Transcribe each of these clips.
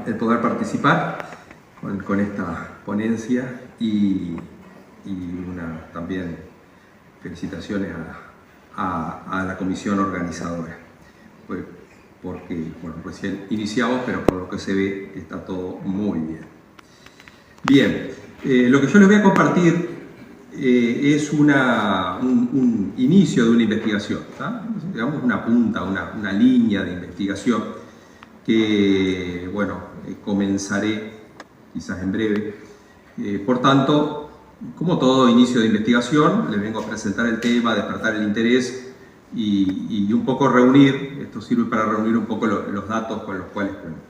el poder participar con esta ponencia y también felicitaciones a la comisión organizadora. Pues, porque, bueno, recién iniciamos, pero por lo que se ve está todo muy bien. Bien, lo que yo les voy a compartir es un inicio de una investigación, ¿tá? Digamos una punta, una línea de investigación que, bueno, comenzaré quizás en breve. Por tanto, como todo inicio de investigación, les vengo a presentar el tema, despertar el interés y un poco reunir, esto sirve para reunir un poco los datos con los cuales cuento.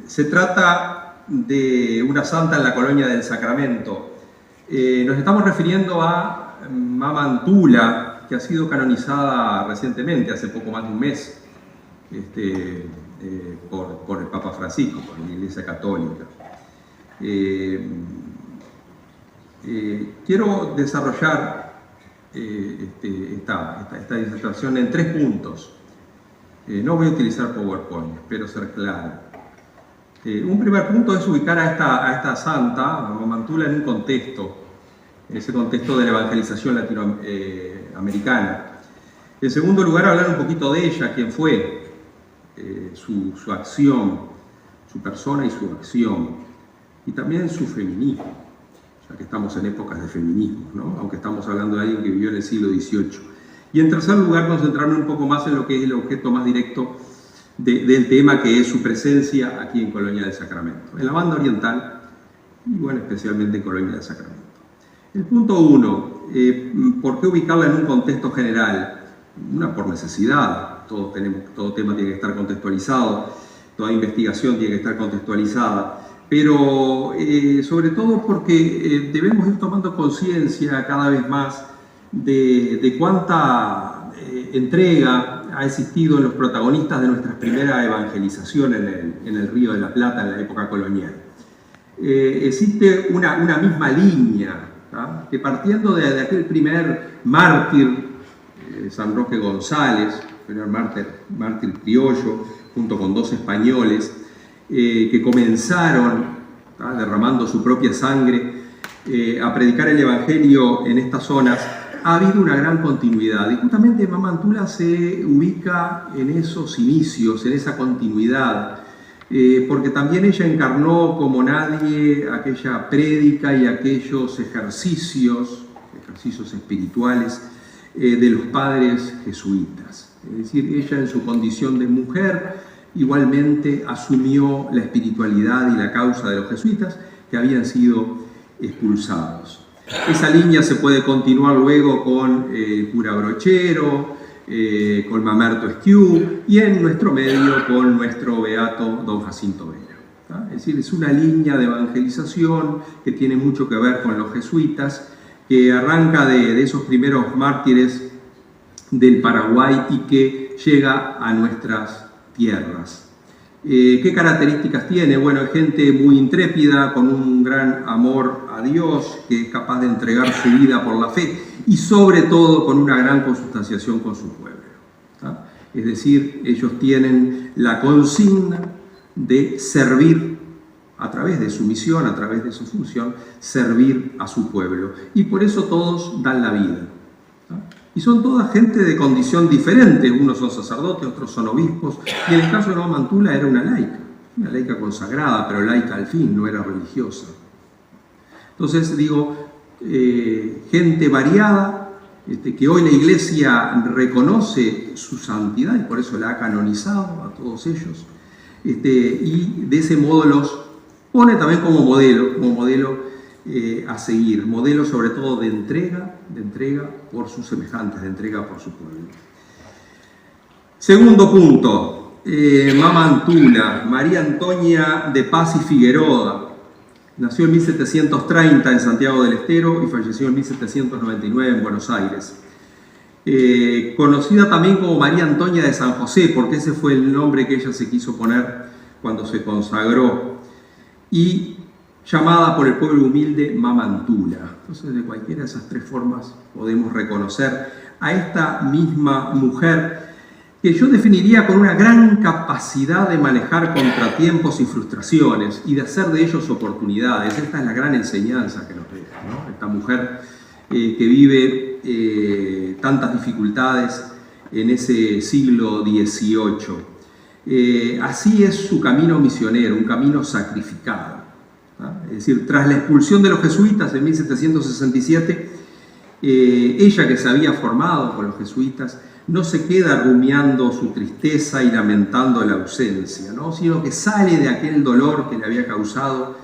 Se trata de una santa en la colonia del Sacramento. Nos estamos refiriendo a Mamantula, que ha sido canonizada recientemente, hace poco más de un mes, por el Papa Francisco, por la Iglesia Católica. Quiero desarrollar esta disertación en 3 puntos. No voy a utilizar PowerPoint, espero ser claro. Un primer punto es ubicar a esta santa, a Mamantula, en un contexto, en ese contexto de la evangelización latinoamericana. En segundo lugar, hablar un poquito de ella, quién fue, su acción, su persona y su acción, y también su feminismo, ya que estamos en épocas de feminismo, ¿no? Aunque estamos hablando de alguien que vivió en el siglo XVIII. Y en tercer lugar, concentrarme un poco más en lo que es el objeto más directo del tema, que es su presencia aquí en Colonia del Sacramento, en la banda oriental y, bueno, especialmente en Colonia del Sacramento. El punto 1, ¿por qué ubicarla en un contexto general? Una, por necesidad, todo tema tiene que estar contextualizado, toda investigación tiene que estar contextualizada, pero sobre todo porque debemos ir tomando conciencia cada vez más de cuánta entrega ha existido en los protagonistas de nuestra primera evangelización en el Río de la Plata en la época colonial. Existe una misma línea, ¿tá? Que partiendo de aquel primer mártir, San Roque González, primer mártir criollo, junto con 2 españoles, que comenzaron, ¿tá?, derramando su propia sangre a predicar el Evangelio en estas zonas, ha habido una gran continuidad. Y justamente Mamantula se ubica en esos inicios, en esa continuidad, porque también ella encarnó como nadie aquella prédica y aquellos ejercicios espirituales de los padres jesuitas. Es decir, ella en su condición de mujer igualmente asumió la espiritualidad y la causa de los jesuitas que habían sido expulsados. Esa línea se puede continuar luego con el cura Brochero, con Mamerto Esquiú y en nuestro medio con nuestro beato don Jacinto Vera. ¿Tá? Es decir, es una línea de evangelización que tiene mucho que ver con los jesuitas, que arranca de esos primeros mártires del Paraguay y que llega a nuestras tierras. ¿Qué características tiene? Bueno, es gente muy intrépida, con un gran amor a Dios, que es capaz de entregar su vida por la fe y sobre todo con una gran consustanciación con su pueblo, ¿tá? Es decir, ellos tienen la consigna de servir a través de su misión, a través de su función, servir a su pueblo. Y por eso todos dan la vida, ¿tá? Y son toda gente de condición diferente, unos son sacerdotes, otros son obispos, y en el caso de Mamantula era una laica consagrada, pero laica al fin, no era religiosa. Entonces digo, gente variada, que hoy la Iglesia reconoce su santidad y por eso la ha canonizado a todos ellos, y de ese modo los pone también como modelo a seguir, modelo sobre todo de entrega por sus semejantes, de entrega por su pueblo. Segundo punto, Mamantula, María Antonia de Paz y Figueroa. Nació en 1730 en Santiago del Estero y falleció en 1799 en Buenos Aires. Conocida también como María Antonia de San José, porque ese fue el nombre que ella se quiso poner cuando se consagró. Y llamada por el pueblo humilde Mamantula. Entonces, de cualquiera de esas 3 formas podemos reconocer a esta misma mujer que yo definiría con una gran capacidad de manejar contratiempos y frustraciones y de hacer de ellos oportunidades. Esta es la gran enseñanza que nos deja, ¿no? Esta mujer que vive tantas dificultades en ese siglo XVIII. Así es su camino misionero, un camino sacrificado, ¿no? Es decir, tras la expulsión de los jesuitas en 1767, ella que se había formado con los jesuitas no se queda rumiando su tristeza y lamentando la ausencia, ¿no? Sino que sale de aquel dolor que le había causado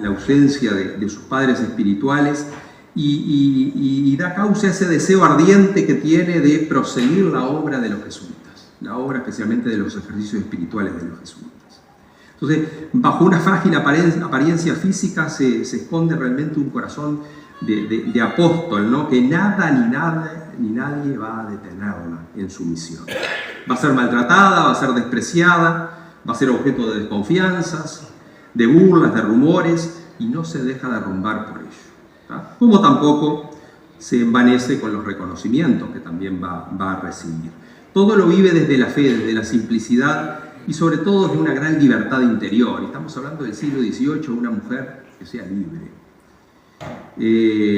la ausencia de sus padres espirituales y da causa a ese deseo ardiente que tiene de proseguir la obra de los jesuitas, la obra especialmente de los ejercicios espirituales de los jesuitas. Entonces, bajo una frágil apariencia física se esconde realmente un corazón de apóstol, ¿no? Que nada ni nadie va a detenerla en su misión. Va a ser maltratada, va a ser despreciada, va a ser objeto de desconfianzas, de burlas, de rumores, y no se deja derrumbar por ello, ¿tá? Como tampoco se envanece con los reconocimientos que también va a recibir. Todo lo vive desde la fe, desde la simplicidad y sobre todo desde una gran libertad interior. Estamos hablando del siglo XVIII, una mujer que sea libre.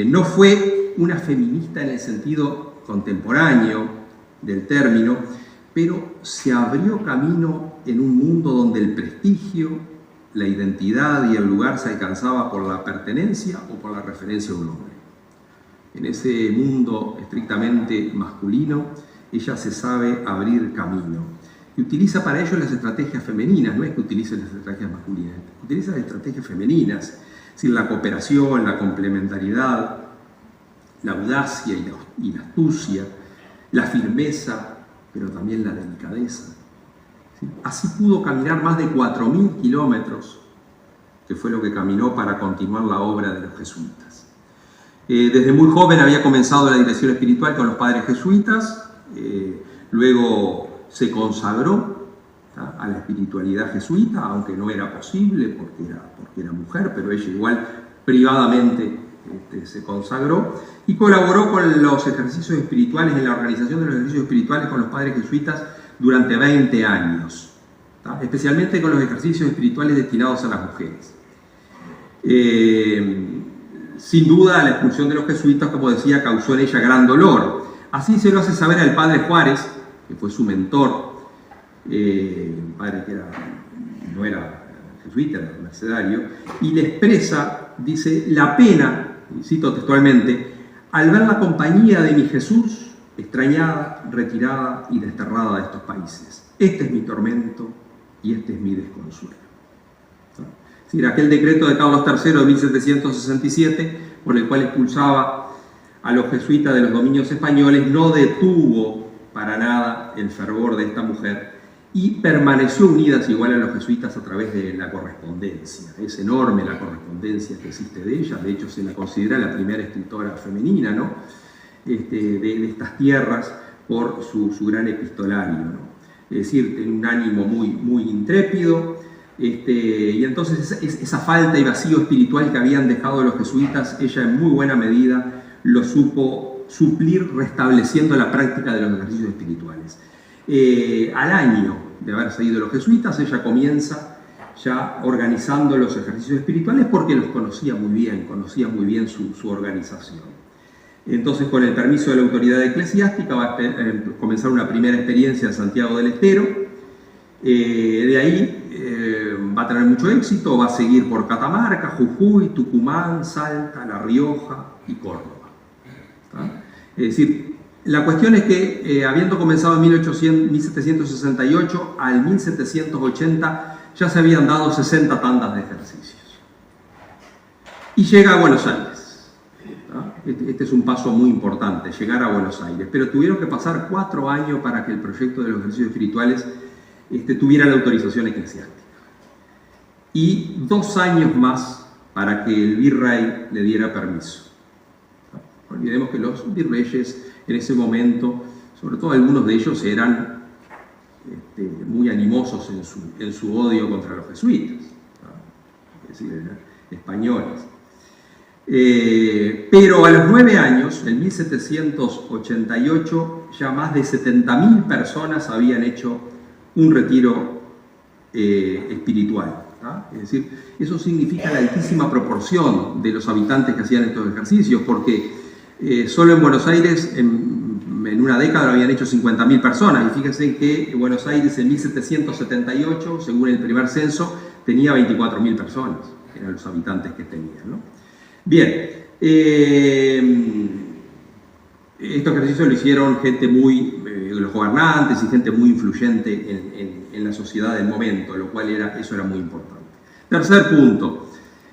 No fue una feminista en el sentido contemporáneo del término, pero se abrió camino en un mundo donde el prestigio, la identidad y el lugar se alcanzaba por la pertenencia o por la referencia a un hombre. En ese mundo estrictamente masculino, ella se sabe abrir camino y utiliza para ello las estrategias femeninas. No es que utilice las estrategias masculinas, utiliza las estrategias femeninas, es decir, la cooperación, la complementariedad, la audacia y la astucia, la firmeza, pero también la delicadeza. ¿Sí? Así pudo caminar más de 4.000 kilómetros, que fue lo que caminó para continuar la obra de los jesuitas. Desde muy joven había comenzado la dirección espiritual con los padres jesuitas, luego se consagró a la espiritualidad jesuita, aunque no era posible porque era mujer, pero ella igual privadamente se consagró y colaboró con los ejercicios espirituales, en la organización de los ejercicios espirituales con los padres jesuitas durante 20 años, ¿tá? Especialmente con los ejercicios espirituales destinados a las mujeres. Sin duda, la expulsión de los jesuitas, como decía, causó en ella gran dolor. Así se lo hace saber al padre Juárez, que fue su mentor, un padre que no era jesuita, era mercedario, y le expresa, dice, la pena, y cito textualmente, al ver la compañía de mi Jesús, extrañada, retirada y desterrada de estos países. Este es mi tormento y este es mi desconsuelo. Es decir, aquel decreto de Carlos III de 1767, por el cual expulsaba a los jesuitas de los dominios españoles, no detuvo para nada el fervor de esta mujer y permaneció unida igual a los jesuitas a través de la correspondencia. Es enorme la correspondencia que existe de ella, de hecho se la considera la primera escritora femenina, ¿no? de estas tierras por su gran epistolario, ¿no? Es decir, tiene un ánimo muy intrépido, y entonces esa falta y vacío espiritual que habían dejado los jesuitas, ella en muy buena medida lo supo suplir restableciendo la práctica de los ejercicios espirituales. Al año de haber seguido los jesuitas, ella comienza ya organizando los ejercicios espirituales porque los conocía muy bien su organización. Entonces, con el permiso de la autoridad eclesiástica, va a comenzar una primera experiencia en Santiago del Estero. De ahí va a tener mucho éxito, va a seguir por Catamarca, Jujuy, Tucumán, Salta, La Rioja y Córdoba. ¿Está? Es decir, la cuestión es que habiendo comenzado en 1768 al 1780 ya se habían dado 60 tandas de ejercicios. Y llega a Buenos Aires. Este es un paso muy importante, llegar a Buenos Aires. Pero tuvieron que pasar 4 años para que el proyecto de los ejercicios espirituales tuviera la autorización eclesiástica. Y 2 años más para que el virrey le diera permiso. No olvidemos que los virreyes en ese momento, sobre todo algunos de ellos, eran muy animosos en su odio contra los jesuitas, ¿no? Es decir, eran españoles. Pero a los 9 años, en 1788, ya más de 70.000 personas habían hecho un retiro espiritual. Es decir, eso significa la altísima proporción de los habitantes que hacían estos ejercicios, porque solo en Buenos Aires en una década lo habían hecho 50.000 personas, y fíjense que Buenos Aires en 1778, según el primer censo, tenía 24.000 personas, eran los habitantes que tenían, ¿no? Bien, estos ejercicios lo hicieron gente los gobernantes y gente muy influyente en la sociedad del momento, lo cual eso era muy importante. Tercer punto,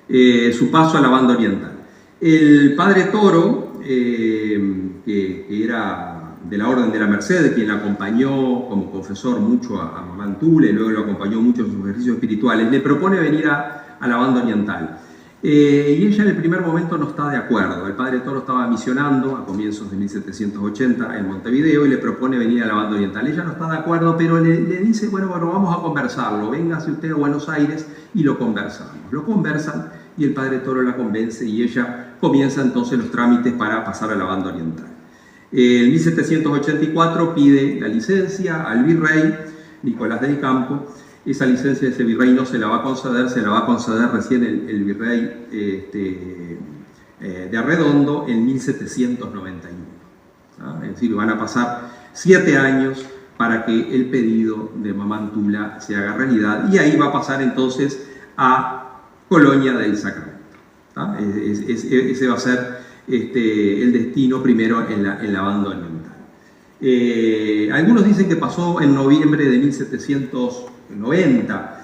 su paso a la banda oriental. El padre Toro, que era de la Orden de la Merced, quien la acompañó como confesor mucho a Mamantula y luego lo acompañó mucho en sus ejercicios espirituales, le propone venir a la banda oriental. Y ella en el primer momento no está de acuerdo. El padre Toro estaba misionando a comienzos de 1780 en Montevideo y le propone venir a la banda oriental. Ella no está de acuerdo, pero le dice, bueno, vamos a conversarlo, véngase usted a Buenos Aires y lo conversamos. Lo conversan y el padre Toro la convence y ella comienza entonces los trámites para pasar a la banda oriental. En 1784 pide la licencia al virrey Nicolás del Campo. Esa licencia de ese virrey no se la va a conceder, se la va a conceder recién el virrey de Arredondo en 1791. ¿Ah? Es decir, van a pasar 7 años para que el pedido de Mamantula se haga realidad, y ahí va a pasar entonces a Colonia del Sacramento. ¿Ah? Ese va a ser el destino primero en la banda oriental. Algunos dicen que pasó en noviembre de 1790,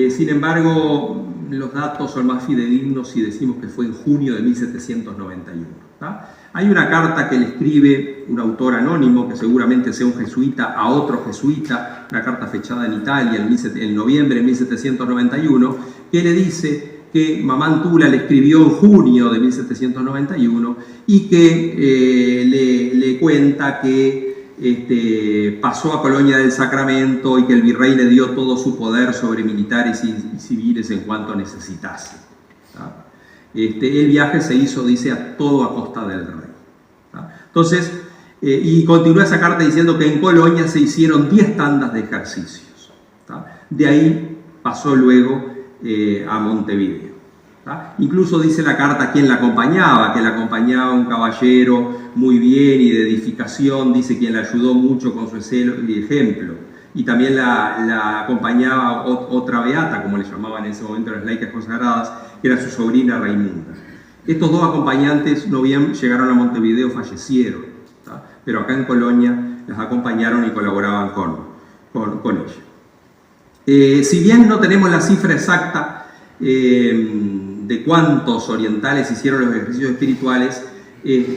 sin embargo los datos son más fidedignos si decimos que fue en junio de 1791. ¿tá? Hay una carta que le escribe un autor anónimo, que seguramente sea un jesuita, a otro jesuita, una carta fechada en Italia en noviembre de 1791, que le dice que Mamantula le escribió en junio de 1791 y que le cuenta que pasó a Colonia del Sacramento y que el virrey le dio todo su poder sobre militares y civiles en cuanto necesitase. ¿Tá? El viaje se hizo, dice, todo a costa del rey. ¿Tá? Entonces, y continúa esa carta diciendo que en Colonia se hicieron 10 tandas de ejercicios. ¿Tá? De ahí pasó luego a Montevideo. ¿Tá? Incluso dice la carta quién la acompañaba, que la acompañaba un caballero muy bien y de edificación, dice quien la ayudó mucho con su ejemplo. Y también la acompañaba otra beata, como le llamaban en ese momento las laicas consagradas, que era su sobrina Raimunda. Estos dos acompañantes, no bien llegaron a Montevideo, fallecieron. ¿Tá? Pero acá en Colonia las acompañaron y colaboraban con ella. Si bien no tenemos la cifra exacta de cuántos orientales hicieron los ejercicios espirituales,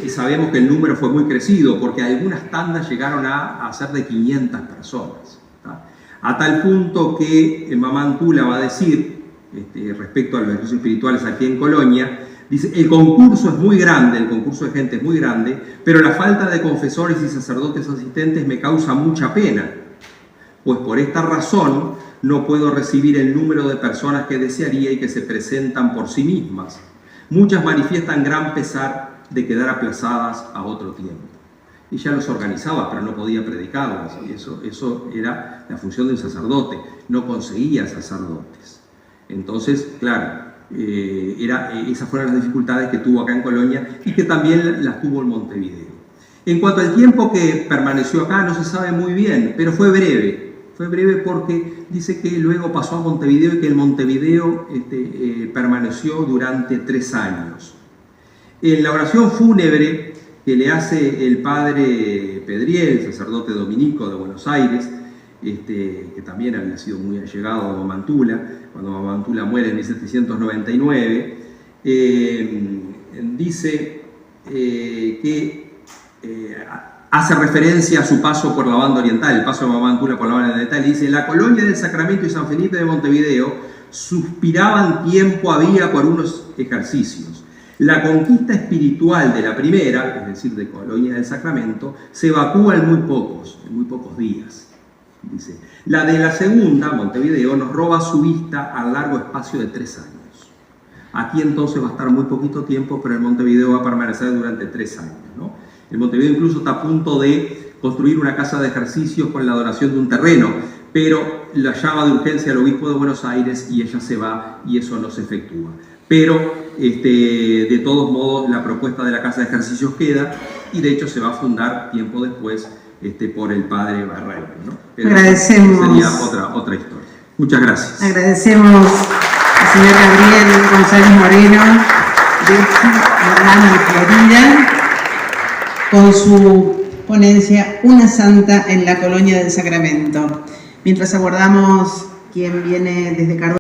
sabemos que el número fue muy crecido, porque algunas tandas llegaron a ser de 500 personas. ¿Tá? A tal punto que Mamantula va a decir, respecto a los ejercicios espirituales aquí en Colonia, dice, el concurso es muy grande, el concurso de gente es muy grande, pero la falta de confesores y sacerdotes asistentes me causa mucha pena, pues por esta razón no puedo recibir el número de personas que desearía y que se presentan por sí mismas. Muchas manifiestan gran pesar de quedar aplazadas a otro tiempo. Ella los organizaba, pero no podía predicarlas, y eso era la función de un sacerdote. No conseguía sacerdotes. Entonces, claro, esas fueron las dificultades que tuvo acá en Colonia y que también las tuvo en Montevideo. En cuanto al tiempo que permaneció acá, no se sabe muy bien, pero fue breve. Fue breve porque dice que luego pasó a Montevideo y que en Montevideo permaneció durante 3 años. En la oración fúnebre que le hace el padre Pedriel, sacerdote dominico de Buenos Aires, que también había sido muy allegado a Mamantula, cuando Mamantula muere en 1799, dice que hace referencia a su paso por la banda oriental, el paso de Mamantula por la banda oriental, y dice: la Colonia del Sacramento y San Felipe de Montevideo suspiraban tiempo había por unos ejercicios. La conquista espiritual de la primera, es decir, de Colonia del Sacramento, se evacúa en muy pocos días. Dice, la de la segunda, Montevideo, nos roba su vista a largo espacio de 3 años. Aquí entonces va a estar muy poquito tiempo, pero el Montevideo va a permanecer durante 3 años, ¿no? El Montevideo incluso está a punto de construir una casa de ejercicios con la donación de un terreno, pero la llama de urgencia al obispo de Buenos Aires y ella se va y eso no se efectúa. Pero de todos modos la propuesta de la casa de ejercicios queda y de hecho se va a fundar tiempo después por el padre Barreiro, ¿no? Pero agradecemos. Sería otra historia. Muchas gracias. Agradecemos al señor Gabriel González Moreno de Orlando de Florida con su ponencia Una Santa en la Colonia del Sacramento. Mientras aguardamos quien viene desde Cardona.